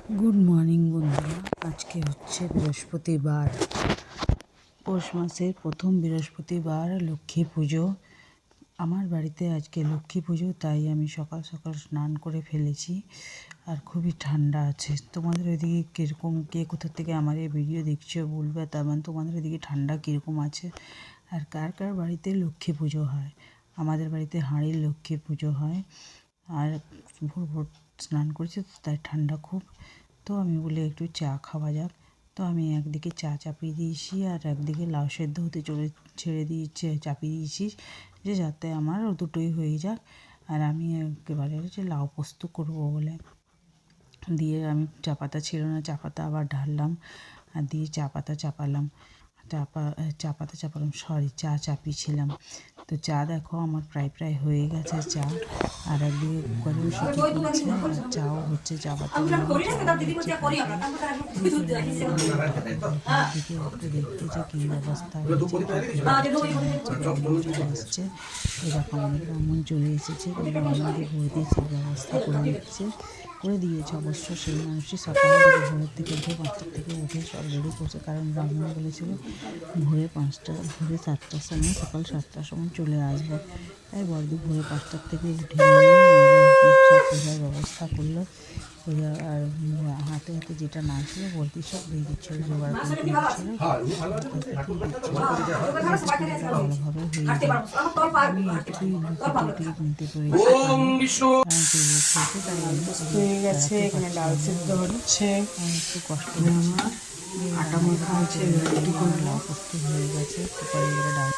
Good morning বন্ধুরা। আজকে হচ্ছে বৃহস্পতিবার, পৌষ মাসের প্রথম বৃহস্পতিবার, লক্ষ্মী পুজো। আমার বাড়িতে আজকে লক্ষ্মী পুজো, তাই আমি সকাল সকাল স্নান করে ফেলেছি। আর খুবই ঠান্ডা আছে। তোমাদের ওইদিকে কীরকম, কে কোথা থেকে আমার এই ভিডিও দেখছো বলবে, তার মানে তোমাদের ওইদিকে ঠান্ডা কীরকম আছে, আর কার কার বাড়িতে লক্ষ্মী পুজো হয়। আমাদের বাড়িতে হাঁড়ির লক্ষ্মী পুজো হয়। আর ভোর ভোর স্নান করেছি, তাই ঠান্ডা খুব। তো আমি বলি একটু চা খাওয়া যাক। তো আমি একদিকে চা চাপিয়ে দিয়েছি, আর একদিকে লাউ সেদ্ধ হতে ছেড়ে দিয়েছি, চাপিয়ে দিয়েছি, যে যাতে আমার দুটোই হয়ে যাক। আর আমি একেবারে হচ্ছে লাউ পোস্ত করবো বলে দিয়ে আমি চা পাতা ছিল না, চা পাতা আবার ঢাললাম, আর দিয়ে চা পাতা চাপালাম, চা চাপিয়েছিলাম। তো চা দেখো আমার প্রায় হয়ে গেছে চা। আর একদিকে কুকারেও সিটি করছে, আর চাও হচ্ছে, চা পাতা দিকে একটু দেখতে যে কী অবস্থা হচ্ছে। এরকম অনেক ব্রাহ্মণ চলে এসেছে, আমাদের বৌদি সেই ব্যবস্থা করে দিয়েছে। অবশ্য সেই মানুষই সকালে ভোরের থেকে উঠে 5টার থেকে উঠে সব রেডি করছে, কারণ ব্রাহ্মণ বলেছিল ভোরে 7টার সময়, সকাল 7টার সময় চলে আসবে। তাই বড়দি ভোরে 5টার থেকে উঠে নিয়ে সব পূজার ব্যবস্থা করলো। পূজা আর হাতে যেটা না ছিল বলতি সব দিয়ে দিচ্ছিল, জোগাড় করে দিচ্ছিল, ভালোভাবে হয়ে যায়। আমি এটুকুই কিনতে পেরেছি, হয়ে গেছে। এখানে ডাল সিদ্ধ হচ্ছে, একটু কষ্ট হচ্ছে। আটা মাখা আছে, লাউ পোস্ত হয়ে গেছে, কুকারে ডাল